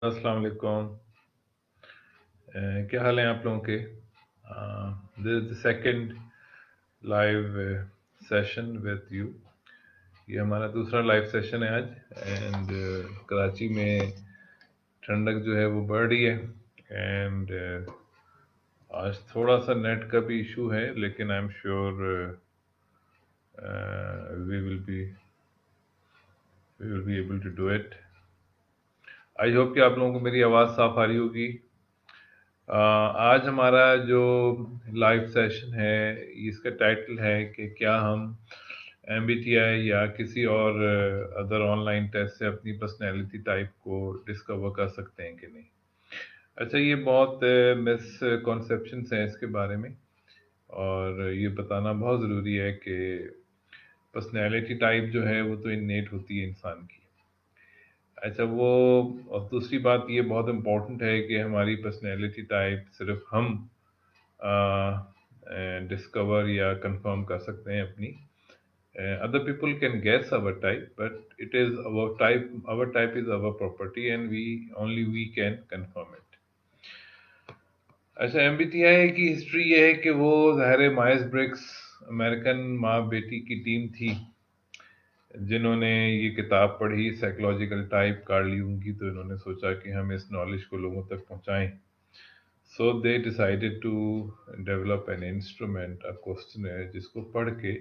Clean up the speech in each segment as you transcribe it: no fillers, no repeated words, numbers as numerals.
अस्सलाम वालेकुम। क्या हाल हैं आप लोगों के? This is the second live session with you. ये हमारा दूसरा लाइव सेशन है आज। एंड कराची में ठंडक जो है वो बढ़ रही है। एंड आज थोड़ा सा नेट का भी इशू है, लेकिन I am sure we will be able to do it. I hope कि आप लोगों को मेरी आवाज़ साफ आ रही होगी। आज हमारा जो लाइव सेशन है, इसका टाइटल है कि क्या हम एमबीटीआई या किसी और अदर ऑनलाइन टेस्ट से अपनी पर्सनैलिटी टाइप को डिस्कवर कर सकते हैं कि नहीं। अच्छा, ये बहुत मिसकॉन्सेप्शंस हैं इसके बारे में, और ये बताना बहुत ज़रूरी है कि पर्सनैलिटी टाइप जो है वो तो इन्नेट होती है इंसान की। अच्छा, वो और दूसरी बात ये बहुत इम्पोर्टेंट है कि हमारी पर्सनैलिटी टाइप सिर्फ हम डिस्कवर या कंफर्म कर सकते हैं अपनी। Other people can guess our type, but it is our type is our property and we can confirm it. अच्छा, एमबीटीआई की हिस्ट्री ये है कि वो ज़ाहिर माइल्स ब्रिग्स अमेरिकन माँ बेटी की टीम थी जिन्होंने ये किताब पढ़ी साइकोलॉजिकल टाइप कार्ल यूंग की, तो इन्होंने सोचा कि हम इस नॉलेज को लोगों तक पहुंचाएं। So they decided to develop an instrument, a questionnaire, जिसको पढ़ के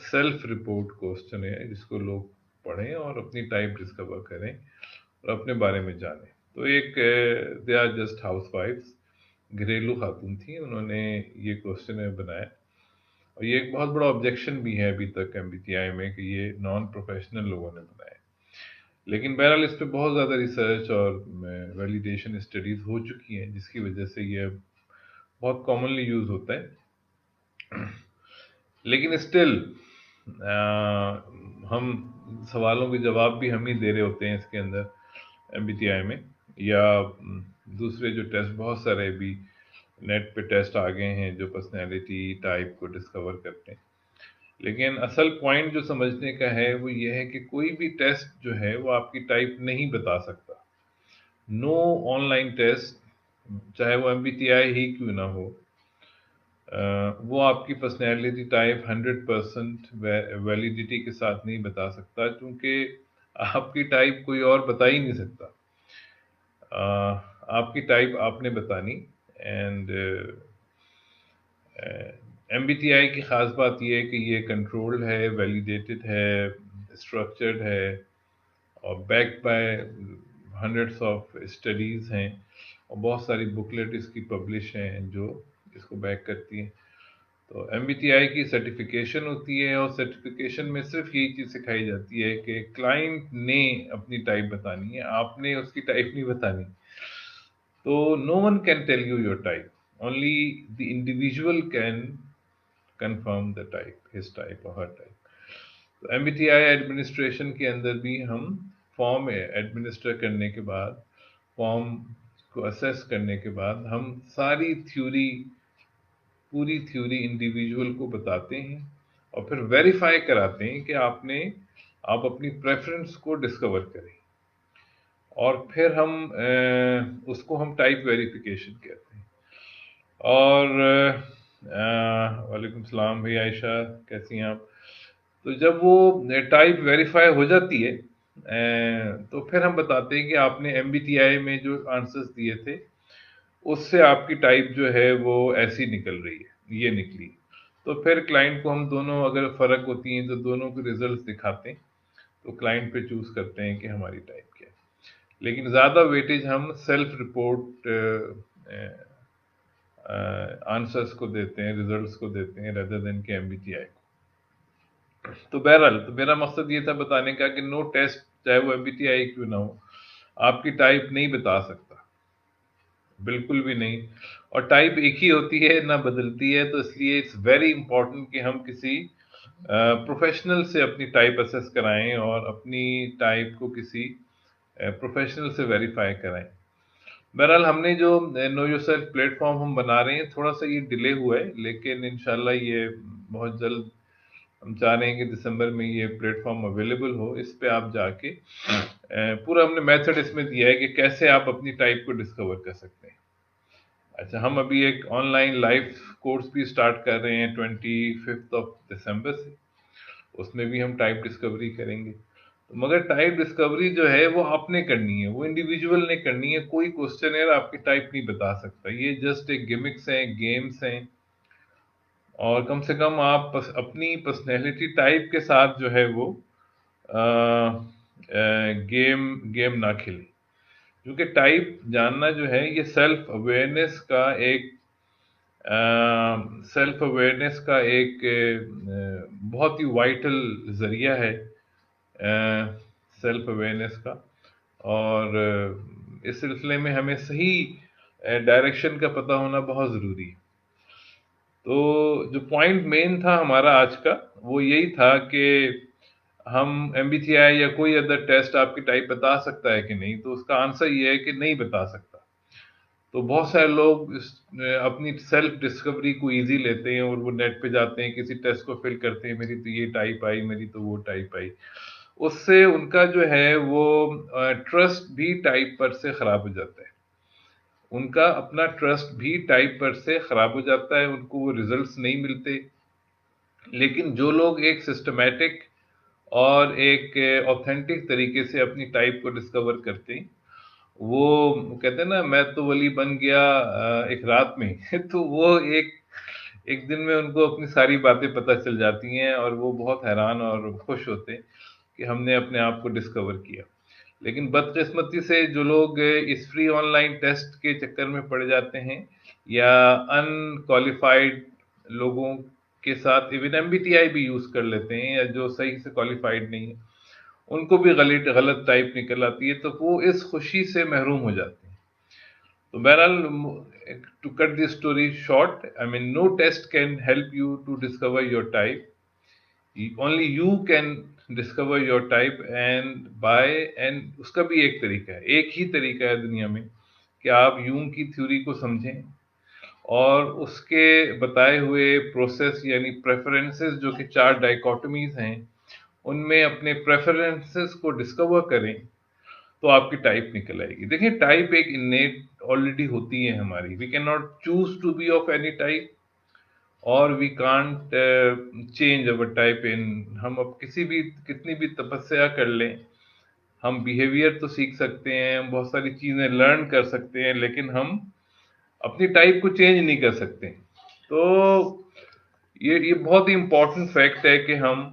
सेल्फ रिपोर्ट क्वेश्चनेयर, जिसको लोग पढ़ें और अपनी टाइप डिस्कवर करें और अपने बारे में जानें। तो एक दे आर जस्ट हाउस वाइफ्स, घरेलू खातून थी, उन्होंने ये क्वेश्चनेयर बनाया। और ये एक बहुत बड़ा ऑब्जेक्शन भी है अभी तक एमबीटीआई में कि ये नॉन प्रोफेशनल लोगों ने बनाया। लेकिन बहरहाल इस पे बहुत ज़्यादा रिसर्च और वैलिडेशन स्टडीज हो चुकी हैं, जिसकी वजह से ये बहुत कॉमनली यूज होता है। लेकिन स्टिल हम सवालों के जवाब भी हम ही दे रहे होते हैं इसके अंदर एमबीटीआई में, या दूसरे जो टेस्ट बहुत सारे भी नेट पे टेस्ट आ गए हैं जो पर्सनैलिटी टाइप को डिस्कवर करते हैं। लेकिन असल पॉइंट जो समझने का है वो ये है कि कोई भी टेस्ट जो है वो आपकी टाइप नहीं बता सकता। नो ऑनलाइन टेस्ट, चाहे वो एमबीटीआई ही क्यों ना हो, वो आपकी पर्सनैलिटी टाइप 100% वैलिडिटी के साथ नहीं बता सकता, क्योंकि आपकी टाइप कोई और बता ही नहीं सकता। आपकी टाइप आपने बतानी। एंड एमबीटीआई की ख़ास बात यह है कि ये कंट्रोल्ड है, वैलिडेटेड है, स्ट्रक्चर्ड है और backed by hundreds of studies हैं, और बहुत सारी बुकलेट इसकी पब्लिश हैं जो इसको बैक करती हैं। तो एमबीटीआई की सर्टिफिकेशन होती है, और सर्टिफिकेशन में सिर्फ यही चीज़ सिखाई जाती है कि क्लाइंट ने अपनी टाइप बतानी है, आपने उसकी टाइप नहीं बतानी। तो no one can tell you your type, only the individual can confirm the type, his type और हर टाइप। तो एमबीटीआई एडमिनिस्ट्रेशन के अंदर भी हम फॉर्म एडमिनिस्टर करने के बाद, फॉर्म को असेस करने के बाद, हम सारी थ्योरी, पूरी थ्योरी इंडिविजुअल को बताते हैं और फिर वेरीफाई कराते हैं कि आप अपनी प्रेफरेंस को डिस्कवर करें, और फिर उसको हम टाइप वेरिफिकेशन कहते हैं। और वालेकुम सलाम भाई आयशा, कैसी हैं आप? तो जब वो टाइप वेरीफाई हो जाती है, तो फिर हम बताते हैं कि आपने एमबीटीआई में जो आंसर्स दिए थे उससे आपकी टाइप जो है वो ऐसी निकल रही है, ये निकली। तो फिर क्लाइंट को हम दोनों, अगर फ़र्क होती हैं तो दोनों के रिजल्ट्स दिखाते हैं, तो क्लाइंट पे चूज़ करते हैं कि हमारी टाइप क्या है। लेकिन ज़्यादा वेटेज हम सेल्फ रिपोर्ट आंसर्स को देते हैं, रिजल्ट्स को देते हैं, रेदर देन के एमबीटीआई को। तो बहरहाल, तो मेरा मकसद ये था बताने का कि नो टेस्ट, चाहे वो एमबीटीआई क्यों ना हो, आपकी टाइप नहीं बता सकता, बिल्कुल भी नहीं। और टाइप एक ही होती है, ना बदलती है। तो इसलिए इट्स वेरी इंपॉर्टेंट कि हम किसी प्रोफेशनल से अपनी टाइप असेस कराएं और अपनी टाइप को किसी प्रोफेशनल से वेरीफाई कराएं। बहरहाल, हमने जो नो योरसेल्फ प्लेटफॉर्म हम बना रहे हैं, थोड़ा सा ये डिले हुआ है, लेकिन इंशाल्लाह ये बहुत जल्द ہم چاہ رہے ہیں کہ دسمبر میں یہ پلیٹ فارم اویلیبل ہو، اس پہ آپ جا کے پورا ہم نے میتھڈ اس میں دیا ہے کہ کیسے آپ اپنی ٹائپ کو ڈسکور کر سکتے ہیں۔ اچھا، ہم ابھی ایک آن لائن لائیو کورس بھی اسٹارٹ کر رہے ہیں 25 دسمبر سے، اس میں بھی ہم ٹائپ ڈسکوری کریں گے۔ مگر ٹائپ ڈسکوری جو ہے وہ آپ نے کرنی ہے، وہ انڈیویجول نے کرنی ہے، کوئی کوسچنر آپ کی ٹائپ نہیں بتا سکتا، یہ جسٹ ایک گیمکس ہیں، گیمز ہیں، اور کم سے کم آپ اپنی پرسنالٹی ٹائپ کے ساتھ جو ہے وہ گیم نہ کھیلیں، کیونکہ ٹائپ جاننا جو ہے یہ سیلف اویئرنیس کا ایک بہت ہی وائٹل ذریعہ ہے سیلف اویئرنیس کا، اور اس سلسلے میں ہمیں صحیح ڈائریکشن کا پتہ ہونا بہت ضروری ہے۔ تو جو پوائنٹ مین تھا ہمارا آج کا وہ یہی تھا کہ ہم ایم بی ٹی آئی یا کوئی ادر ٹیسٹ آپ کی ٹائپ بتا سکتا ہے کہ نہیں، تو اس کا آنسر یہ ہے کہ نہیں بتا سکتا۔ تو بہت سارے لوگ اپنی سیلف ڈسکوری کو ایزی لیتے ہیں اور وہ نیٹ پہ جاتے ہیں، کسی ٹیسٹ کو فل کرتے ہیں، میری تو یہ ٹائپ آئی، میری تو وہ ٹائپ آئی، اس سے ان کا جو ہے وہ ٹرسٹ بھی ٹائپ پر سے خراب ہو جاتا ہے، ان کا اپنا ٹرسٹ بھی ٹائپ پر سے خراب ہو جاتا ہے، ان کو وہ ریزلٹس نہیں ملتے۔ لیکن جو لوگ ایک سسٹمیٹک اور ایک اوتھینٹک طریقے سے اپنی ٹائپ کو ڈسکور کرتے ہیں، وہ کہتے ہیں نا میں تو ولی بن گیا ایک رات میں تو وہ ایک دن میں ان کو اپنی ساری باتیں پتہ چل جاتی ہیں، اور وہ بہت حیران اور خوش ہوتے ہیں کہ ہم نے اپنے آپ کو ڈسکور کیا۔ لیکن بدقسمتی سے جو لوگ اس فری آن لائن ٹیسٹ کے چکر میں پڑ جاتے ہیں، یا ان کوالیفائڈ لوگوں کے ساتھ even M B T I بھی یوز کر لیتے ہیں، یا جو صحیح سے کوالیفائڈ نہیں ہے، ان کو بھی غلط ٹائپ نکل آتی ہے، تو وہ اس خوشی سے محروم ہو جاتے ہیں۔ تو بہرحال to cut the story short, I mean no test can help you to discover your type, only you can discover your type، and اس کا بھی ایک طریقہ ہے، ایک ہی طریقہ ہے دنیا میں کہ آپ یونگ کی تھیوری کو سمجھیں اور اس کے بتائے ہوئے پروسیس یعنی پریفرنسز جو کہ 4 ڈائیکوٹمیز ہیں ان میں اپنے پریفرنسز کو ڈسکور کریں، تو آپ کی ٹائپ نکل آئے گی۔ دیکھیں ٹائپ ایک انیٹ آلریڈی ہوتی ہے ہماری، we can not choose to be of any type, اور we can't change our type in, ہم اب کتنی بھی تپسیا کر لیں، ہم بیہیویئر تو سیکھ سکتے ہیں، ہم بہت ساری چیزیں لرن کر سکتے ہیں، لیکن ہم اپنی ٹائپ کو چینج نہیں کر سکتے۔ تو یہ بہت ہی امپورٹنٹ فیکٹ ہے کہ ہم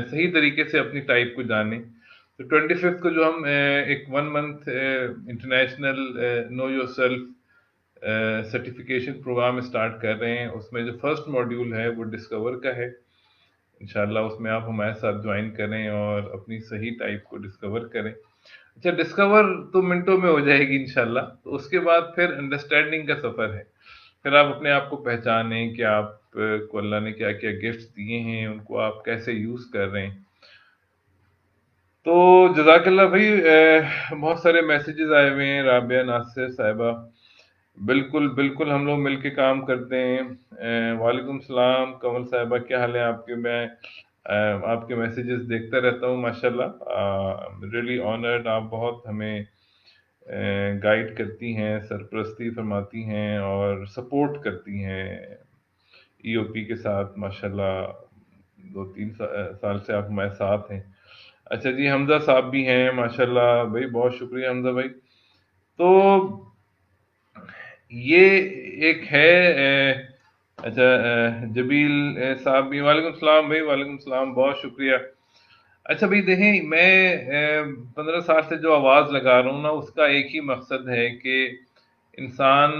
صحیح طریقے سے اپنی ٹائپ کو جانیں۔ تو 25 کو جو ہم ایک 1 month international know yourself certification program start کر رہے ہیں، اس میں جو فرسٹ ماڈیول ہے وہ ڈسکور کا ہے، انشاءاللہ اس میں آپ ہمارے ساتھ جوائن کریں اور اپنی صحیح ٹائپ کو ڈسکور کریں۔ اچھا، ڈسکور تو منٹوں میں ہو جائے گی انشاءاللہ، تو اس کے بعد پھر انڈرسٹینڈنگ کا سفر ہے، پھر آپ اپنے آپ کو پہچانیں کہ آپ کو اللہ نے کیا کیا گفٹس دیے ہیں، ان کو آپ کیسے یوز کر رہے ہیں۔ تو جزاک اللہ بھائی، بہت سارے میسیجز آئے ہوئے ہیں، رابعہ ناصر صاحبہ، بالکل بالکل ہم لوگ مل کے کام کرتے ہیں۔ وعلیکم السلام کمل صاحبہ، کیا حال ہے آپ کے؟ میں آپ کے میسیجز دیکھتا رہتا ہوں ماشاءاللہ، ریئلی آنرڈ، آپ بہت ہمیں گائیڈ کرتی ہیں، سرپرستی فرماتی ہیں اور سپورٹ کرتی ہیں ای او پی کے ساتھ، ماشاءاللہ 2-3 سال سے آپ ہمارے ساتھ ہیں۔ اچھا جی، حمزہ صاحب بھی ہیں ماشاءاللہ بھائی، بہت شکریہ حمزہ بھائی۔ تو یہ ایک ہے اچھا، جبیل صاحب بھی، وعلیکم السلام بھائی، وعلیکم السلام، بہت شکریہ۔ اچھا بھائی دیکھیں، میں 15 سال سے جو آواز لگا رہا ہوں نا، اس کا ایک ہی مقصد ہے کہ انسان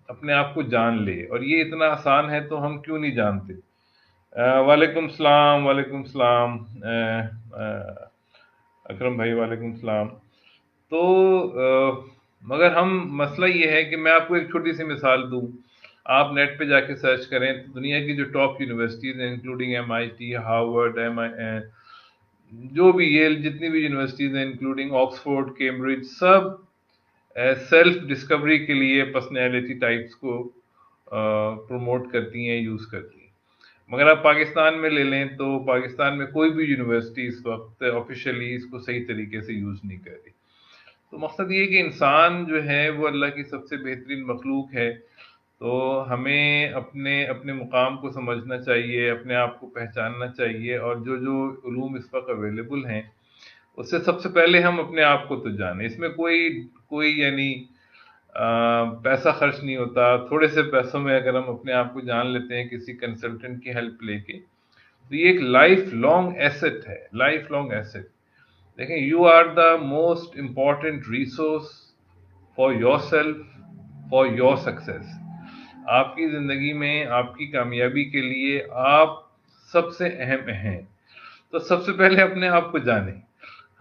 اپنے آپ کو جان لے، اور یہ اتنا آسان ہے تو ہم کیوں نہیں جانتے۔ وعلیکم السلام، وعلیکم السلام اکرم بھائی، وعلیکم السلام۔ تو مگر ہم مسئلہ یہ ہے کہ میں آپ کو ایک چھوٹی سی مثال دوں، آپ نیٹ پہ جا کے سرچ کریں تو دنیا کی جو ٹاپ یونیورسٹیز ہیں including M I T, Harvard, جو بھی یہ جتنی بھی یونیورسٹیز ہیں انکلوڈنگ آکسفورڈ، کیمبرج، سب سیلف ڈسکوری کے لیے پرسنالٹی ٹائپس کو پروموٹ کرتی ہیں، یوز کرتی ہیں۔ मगर आप पाकिस्तान में ले लें तो पाकिस्तान में कोई भी यूनिवर्सिटी इस वक्त ऑफिशियली इसको सही तरीके से यूज़ नहीं कर रही। तो मकसद ये है कि इंसान जो है वो अल्लाह की सबसे बेहतरीन मखलूक है। तो हमें अपने अपने मुकाम को समझना चाहिए, अपने आप को पहचानना चाहिए, और जो जो उलूम इस वक्त अवेलेबल हैं उससे सबसे पहले हम अपने आप को तो जानें। इसमें कोई कोई यानी पैसा खर्च नहीं होता। थोड़े से पैसों में अगर हम अपने आप को जान लेते हैं किसी कंसल्टेंट की हेल्प लेके, तो ये एक लाइफ लॉन्ग एसेट है, लाइफ लॉन्ग एसेट। देखें, you are the most important resource for yourself, for your success. आपकी जिंदगी में आपकी कामयाबी के लिए आप सबसे अहम हैं। तो सबसे पहले अपने आप को जानें।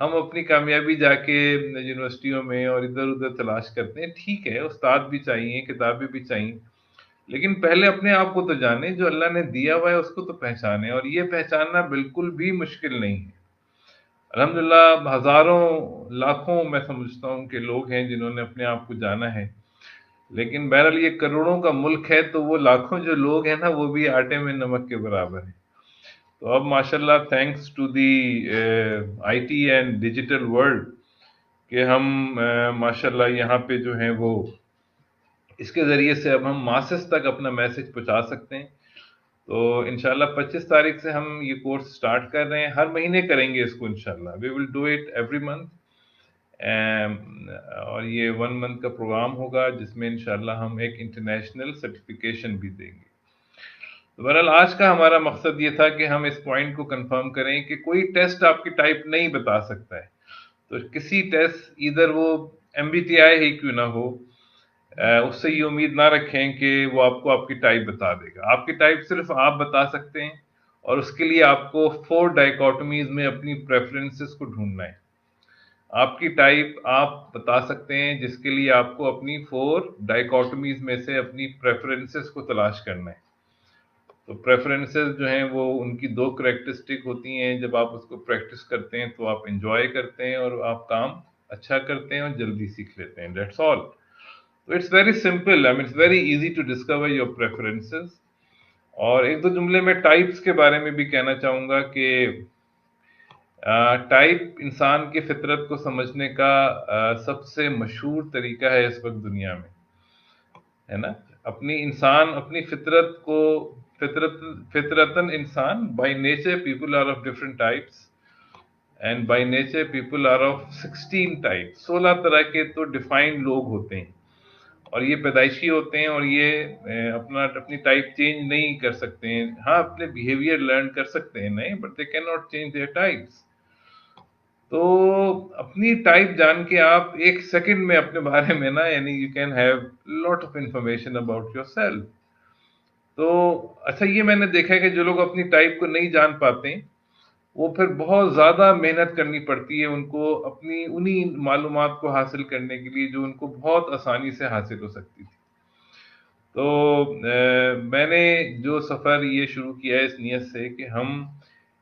हम अपनी कामयाबी जाके यूनिवर्सिटियों में और इधर उधर तलाश करते हैं, ठीक है, उस्ताद भी चाहिए, किताबें भी चाहिए, लेकिन पहले अपने आप को तो जाने, जो अल्लाह ने दिया हुआ है उसको तो पहचाने। और ये पहचानना बिल्कुल भी मुश्किल नहीं है। अल्हम्दुलिल्लाह हजारों लाखों मैं समझता हूँ कि लोग हैं जिन्होंने अपने आप को जाना है, लेकिन बहरहाल ये करोड़ों का मुल्क है, तो वो लाखों जो लोग हैं ना, वो भी आटे में नमक के बराबर है। तो अब माशाल्लाह thanks to the IT and digital world कि हम माशाल्लाह यहाँ पे जो है वो इसके ज़रिए से अब हम मासेस तक अपना मैसेज पहुँचा सकते हैं। तो इंशाल्लाह 25 तारीख से हम ये कोर्स स्टार्ट कर रहे हैं। हर महीने करेंगे इसको इंशाल्लाह। We will do it every month. और ये 1 मंथ का प्रोग्राम होगा जिसमें इंशाल्लाह हम एक इंटरनेशनल सर्टिफिकेशन भी देंगे। तो बहरहाल आज का हमारा मकसद ये था कि हम इस पॉइंट को कंफर्म करें कि कोई टेस्ट आपकी टाइप नहीं बता सकता है। तो किसी टेस्ट, इधर वो एमबीटीआई ही क्यों ना हो, उससे ये उम्मीद ना रखें कि वो आपको आपकी टाइप बता देगा। आपकी टाइप सिर्फ आप बता सकते हैं, और उसके लिए आपको 4 डाइकोटोमीज में अपनी प्रेफरेंसेस को ढूंढना है। आपकी टाइप आप बता सकते हैं, जिसके लिए आपको अपनी 4 डाइकोटोमीज में से अपनी प्रेफरेंसेस को तलाश करना है। तो प्रेफरेंसेस जो हैं वो उनकी 2 करैक्टरिस्टिक होती हैं। जब आप उसको प्रैक्टिस करते हैं तो आप एंजॉय करते हैं और आप काम अच्छा करते हैं और जल्दी सीख लेते हैं। That's all. तो it's very simple, I mean it's very easy to discover your preferences. और एक दो जुमले में टाइप्स के बारे में भी कहना चाहूँगा कि टाइप इंसान की फितरत को समझने का सबसे मशहूर तरीका है इस वक्त दुनिया में, है ना? अपनी इंसान अपनी फितरत को, फितरतन इंसान, by nature people are of different types, and by nature people are of 16 types. 16 तरह के तो डिफाइंड लोग होते हैं, और ये पैदाइशी होते हैं, और ये अपनी टाइप चेंज नहीं कर सकते हैं। हाँ, अपने बिहेवियर लर्न कर सकते हैं, नहीं, but they can not change their types. तो अपनी टाइप जान के आप एक सेकंड में अपने बारे में ना, यानी you can have lot of information about yourself. तो अच्छा, ये मैंने देखा है कि जो लोग अपनी टाइप को नहीं जान पाते, वो फिर बहुत ज़्यादा मेहनत करनी पड़ती है उनको अपनी उन्हीं मालूमात को हासिल करने के लिए जो उनको बहुत आसानी से हासिल हो सकती थी। तो मैंने जो सफ़र ये शुरू किया है इस नीयत से कि हम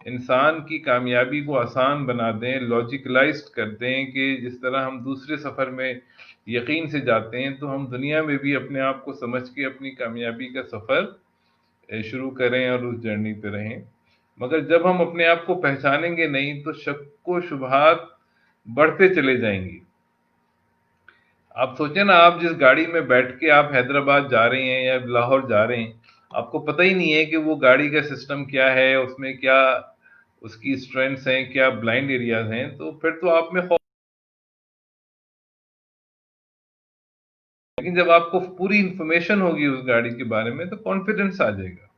इंसान की कामयाबी को आसान बना दें, लॉजिकलाइज्ड कर दें, कि जिस तरह हम दूसरे सफ़र में यकीन से जाते हैं, तो हम दुनिया में भी अपने आप को समझ के अपनी कामयाबी का सफ़र शुरू करें और उस जर्नी पे रहें। मगर जब हम अपने आप को पहचानेंगे नहीं, तो शक व शुबहात बढ़ते चले जाएंगी। आप सोचें ना, आप जिस गाड़ी में बैठ के आप हैदराबाद जा रहे हैं या लाहौर जा रहे हैं, आपको पता ही नहीं है कि वो गाड़ी का सिस्टम क्या है, उसमें क्या उसकी स्ट्रेंथ्स हैं, क्या ब्लाइंड एरियाज हैं। तो फिर तो आप में खौफ। लेकिन जब आपको पूरी इंफॉर्मेशन होगी उस गाड़ी के बारे में, तो कॉन्फिडेंस आ जाएगा।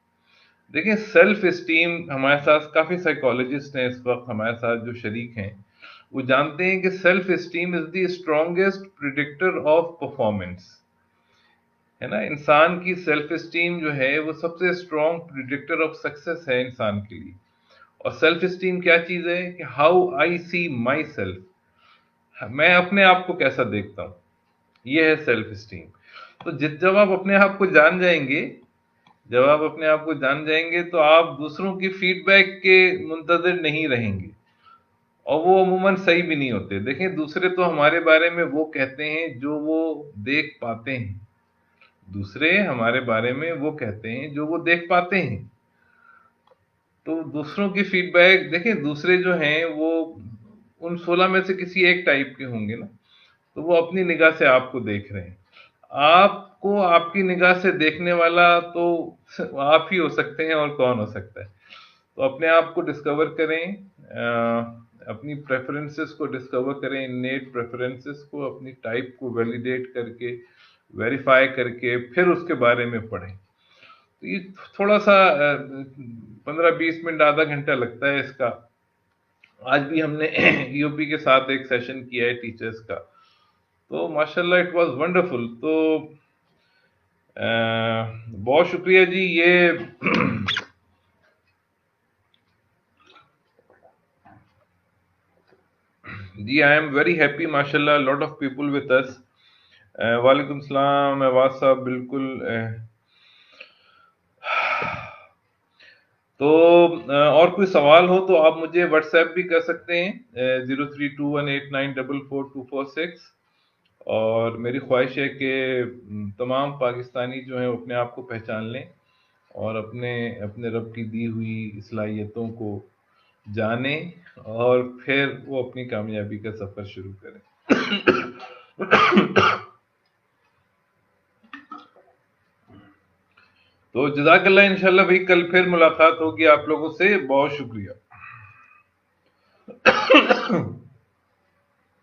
देखिए, सेल्फ एस्टीम, हमारे साथ काफ़ी साइकोलॉजिस्ट हैं इस वक्त हमारे साथ जो शरीक हैं, वो जानते हैं कि self esteem is the strongest predictor of performance. है ना? इंसान की सेल्फ एस्टीम जो है वो सबसे स्ट्रॉन्ग प्रिडिक्टर ऑफ सक्सेस है इंसान के लिए। और सेल्फ एस्टीम क्या चीज़ है? कि how I C my self, मैं अपने आप को कैसा देखता हूँ, ये है सेल्फ एस्टीम। तो जब आप अपने आप को जान जाएंगे, जब आप अपने आप को जान जाएंगे, तो आप दूसरों की फीडबैक के मुंतज़िर नहीं रहेंगे, और वो अमूमन सही भी नहीं होते। देखें, दूसरे तो हमारे बारे में वो कहते हैं जो वो देख पाते हैं। दूसरे हमारे बारे में वो कहते हैं जो वो देख पाते हैं। तो दूसरों की फीडबैक देखें, दूसरे जो हैं वो उन 16 में से किसी एक टाइप के होंगे ना, तो वो अपनी निगाह से आपको देख रहे हैं। आपको आपकी निगाह से देखने वाला तो आप ही हो सकते हैं, और कौन हो सकता है। तो अपने आप को डिस्कवर करें, अपनी प्रेफरेंसेस को डिस्कवर करें, इन्नेट प्रेफरेंसेस को, अपनी टाइप को वैलिडेट करके, वेरीफाई करके, फिर उसके बारे में पढ़ें। तो ये थोड़ा सा 15-20 मिनट, आधा घंटा लगता है इसका। आज भी हमने ईओपी के साथ एक सेशन किया है टीचर्स का, तो माशाल्लाह इट वाज वंडरफुल। तो बहुत शुक्रिया जी। ये जी, आई एम वेरी हैप्पी माशाल्लाह, lot of people with us. वालेकुम सलाम अवाज साहब, बिल्कुल। तो और कोई सवाल हो तो आप मुझे व्हाट्सएप भी कर सकते हैं, 0321894426। और मेरी ख्वाहिश है कि तमाम पाकिस्तानी जो हैं वो अपने आप को पहचान लें और अपने अपने रब की दी हुई सलाहियतों को जानें, और फिर वो अपनी कामयाबी का सफ़र शुरू करें। तो जज़ाकल्लाह, इंशाल्लाह भाई कल फिर मुलाकात होगी आप लोगों से। बहुत शुक्रिया।